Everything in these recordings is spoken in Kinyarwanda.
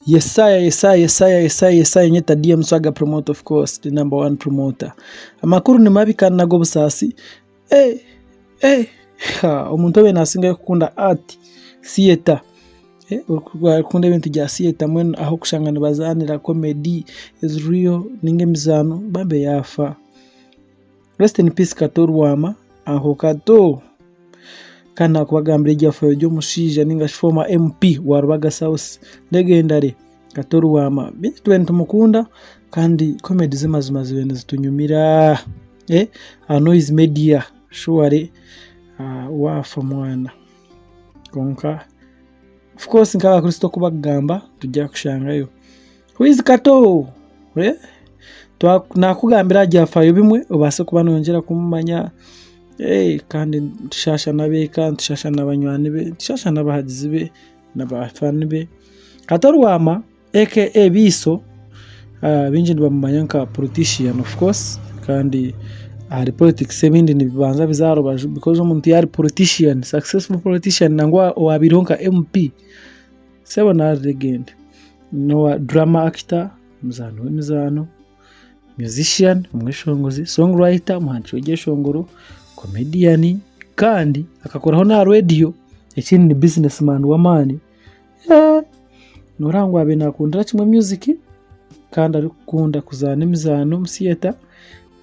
Yesaya nyeta DM Swaga promoter, of course, the number one promoter. Amakuru ni mabi kandi nago busasi. Omuntu we nasinga kukunda art theater. Ukunda ibintu bya theater mwen aho kushangana bazanira comedy is real ninge mizano babe yafa. Rest in peace Kato Lubwama, aho Kato kana kubagambira ijyafayo ryo mushija ninga former MP wa Rubaga South legendary Kato Lubwama bintu mukunda kandi comedy zimazima zibene zitunyumira Noise Media sure wafa mwana konka of course nkaba Kristo kubagamba tujya kushangayo who is Kato nakugambira ajyafayo bimwe ubase kuba nongera kumumanya kandi tushasha nabeka tushasha nabanywani be tushasha nabahagizi be nabafani be Kato Lubwama aka Bisso binje ndibamumanya nka politician of course kandi ari politics ebindi nibanza bizarobaje because umuntu yari politician successful politician nangwa wabironka MP sebona legend no drama actor mizano musician umweshongozi songwriter muhanzi w'igeshongoro comedian kandi akakoraho na radio ikindi ni businessman wa mani norangwa abe nakundira kimwe music kandi ari kukunda kuzana imizano musiyeta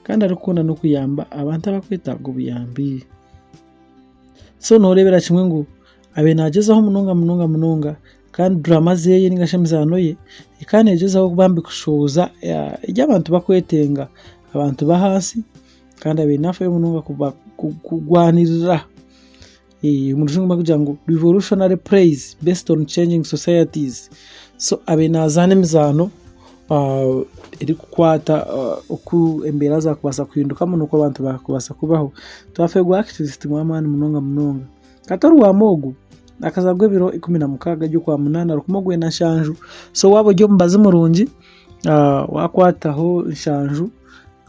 kandi ari kukunda no kuyamba abantu abakwitaga ubuyambi so norebera kimwe ngo abe nagezaho munonga kandi drama zeye n'ingashemizano ye kandi yagezaho kubambi kushoza y'abantu bakwetenga abantu bahasi kandi abe nafa y'umunonga kugwanirira umurushinga kugira ngo revolutionary praise based on changing societies so abe nazane mizano iri kukwata uku embera za kubasa kuhinduka nuko abantu bakubasa kubaho twafegwa activist mwamani munonga Kato Lubwama ogu akazagwe biro 16 ryo kwa munana rukumogwe na shanju so wabo ryo mbaze murungi wakwataho shanju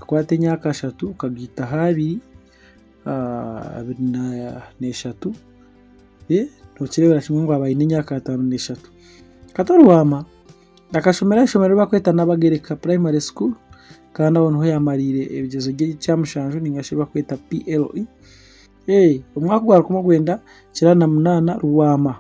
akwate nyaka 3 ukagita habi n'eshatu ntukirebera kimwe ngo abaye n'imyaka 5 n'eshatu Kato Lubwama akashomera bakweta nabagereka primary school kandi abone ho yamarire ebigezo cy'amushanju ningashe bakweta PLE umwaka gwa kumugwenda kirana munana Lubwama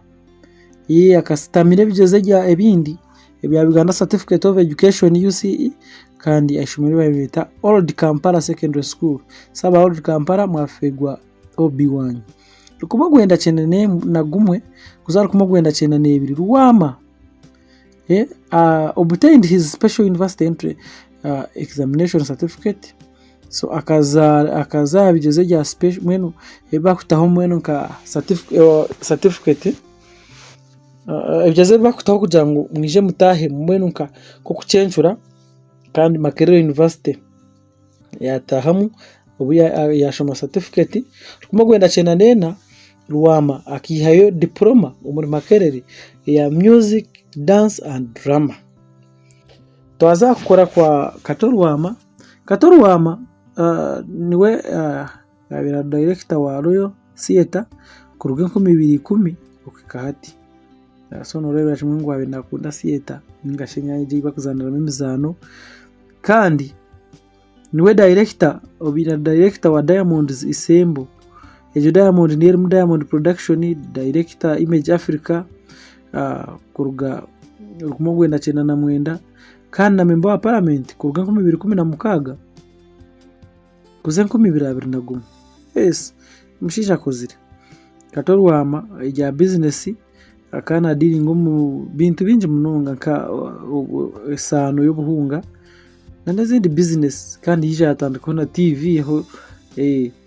akasitamire bigeze rya ebindi ebya Uganda Certificate of Education UCE kandi ashomera babita Old Kampala Secondary School saba Old Kampala mwafegwa OB1 kumugwenda cyenene nagumwe kuzara kumugwenda cyenene 2 Lubwama obtained his special university entry examination certificate so akaza bigeze rya special mwenu bakutaho mwenu nka certificate bigeze bakutaho kugira ngo mwije mutahe mwenu nka ko kucencura kandi Makerere University yatahamu ubu yashoma certificate kumugwenda cena nena Lubwama akihayo diploma muri Makerere ya music dance and drama twaza kukora kwa Kato Lubwama niwe abira director wa Royal Theater ku rugo 2010 ukikahati so norebera kimwe ngo abe nakunda theater ningashenya ije bakuzanira imizano kandi niwe director wa Diamond Isembo ejo Diamond ni mu Diamond Production director Image Africa kuruga kumugwenda cena na mwenda kandi na member wa parliament kuruga 2016 kuze 2021 mushisha kozire Kato Lubwama ijya business akana dealing mu bintu binje munonga ka esano y'ubuhunga n'izindi business kandi yije atandika na TV ho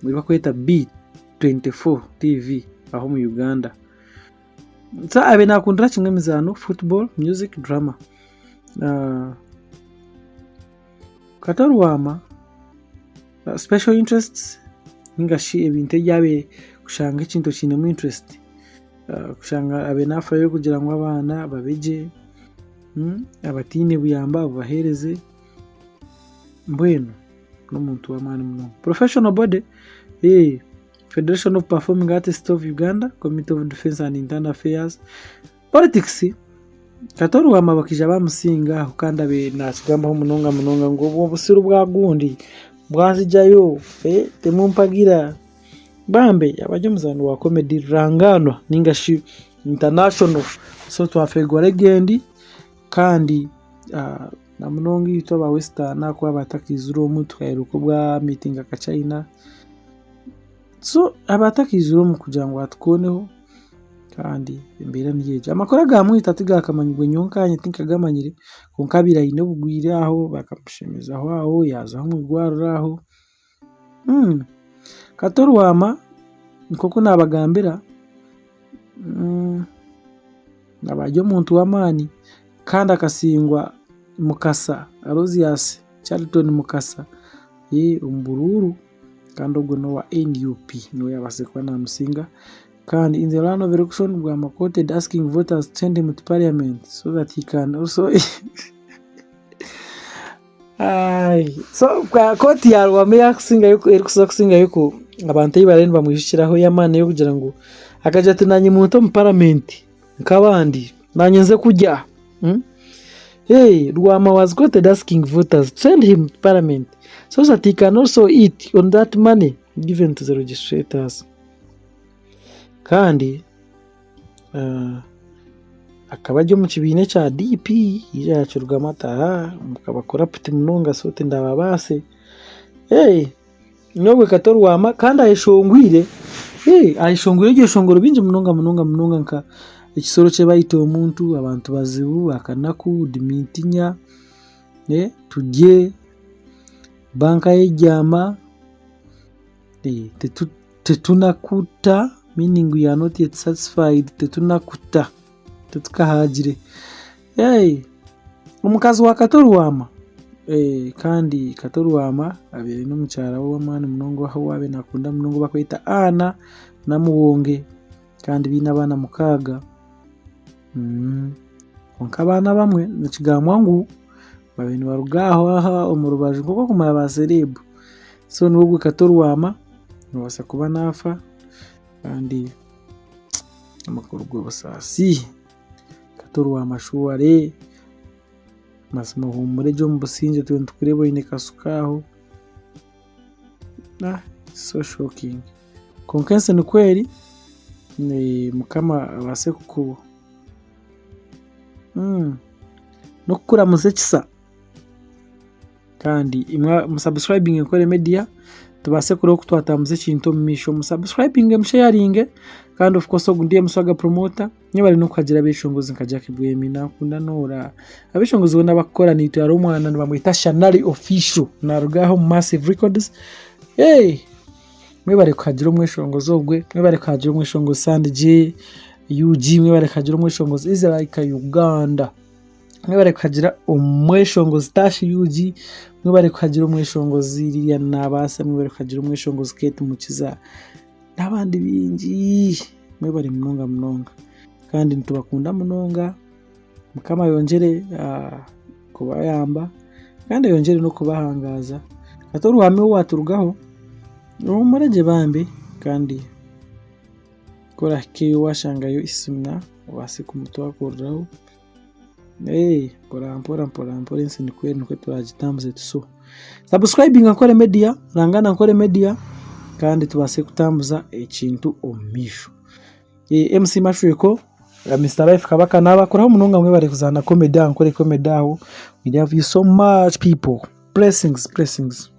bakweta B24 TV aho mu Uganda sa abe nakundira kimwe mizano football music drama Kato Lubwama special interests ningashi ebinte yabe kushanga ikintu kinemu interest kushanga abe nafa yo kugira ngo abana babeje abatine buyamba bahereze mbweno n'umuntu wa mani muno professional body Federation of Performing Artists of Uganda, Committee of Defense and Internal Affairs, politics Kato Lubwama bakija bamusinga ukanda be nakigambaho munonga ngo obusiru bwa gundi bwazijayo temumpagira bambe abaje muzano wa comedy rangano ningashi international so twafegwa legendi kandi na munonga yitwa ba Western akwa batakizuru omuntu kairuko bwa meeting aka China so abatakizuru mu kugira ngo atukoneho kandi imbere niyeje amakora gamwita tigakamanyirwe nyonkanye tinkagamanyire konkabira ine bugwire aho bakamushemeza aho yaza mu gwaro aho Kato Lubwama nkoko nabagambira nabaje umuntu w'amani kandi akasingwa Mukasa Alozias Charlton Mukasa umbururu kandi ubwo no wa NUP no yabasekwa na musinga kandi in the line of election Lubwama quoted asking voters to send him to parliament so that he can also so kwa koti ya Lubwama yakusinga yuko abantu ibarene bamwishiraho yamane yo kugira ngo akaje atinanye muntu mu parliament nkabandi nanyenze kujya Lubwama was quoted asking voters to send him to parliament so that he can also eat on that money given to the registrators kandi akabaje mu kibine cha DP yacu Lubwama taha mukabakora puti munonga sote ndababase nobwe Kato Lubwama kandi ayishongwire ayishongwire igihe shongoro binje munonga nka ikisoro cye bayito umuntu abantu bazibu akanaku dimintinya tujye banka yejyama tetunakuta meaning we are not yet satisfied tetunakuta tetukahagire umukazi wa Kato Lubwama kandi Kato Lubwama abiri n'umucyara w'amani munongo aho wabe nakunda munongo bakwita Ana na Muwonge kandi binabana mukaga onkabana bamwe nakigamwa ngo babeni barugaho aha umurubaje kuko kumara baserebu so n'ubwo Kato Lubwama nobasa kuba nafa kandi amakuru go basasi Kato Lubwama shuware masimo humure jo mbusinje tukurebo ine kasukaho so shocking konkense ni kweli ni mukama abase kuko no kukura muzekisa kandi imwa musubscribing NKORE Media tubase kuro kutwatamuze kintu misho musubscribing msharing kandi of course ogundiye musaga promoter nyabari no kwagira bishongozi nkajya kibwemi nakunda nora abishongozi bona bakora ni to yaromwana bamwita Chanel official narugaho Massive Records mwebare kwagira umweshongozi ogwe mwebare kwagira umweshongozi Sand J UG mwebare kwagira umweshongozi Israel Uganda mwebare kwagira umweshongozi Tash UG mwebare kwagira umweshongozi Lilian Nabasa mwebare kwagira umweshongozi Kate Mukiza nabandi bingi mwebare munonga kandi ntubakunda munonga mukama yongere kuba yamba kandi yongere no kubahangaza Kato Lubwama waturugaho umurage bambe kandi kora ke washangayo isumna wase kumutwa koraho pora insini kwenu kwe turagitambuze tuso subscribing NKORE Media rangana NKORE Media kandi tubase kutambuza ikintu omisho MC Mashweko Mr. Life kabaka nabakoraho munonga mwe bari kuzana comedy NKORE comedy aho we love you so much people blessings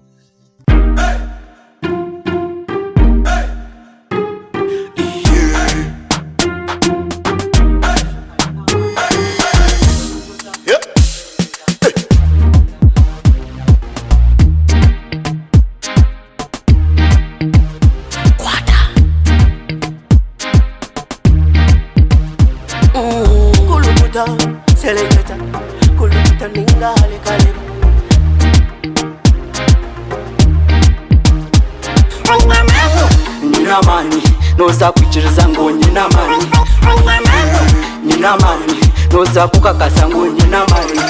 Selecta, kuluta ningale kale. Nina mani, noza kuchiriza ngo nina mani. Nina mani, noza kukakasa ngo nina mani.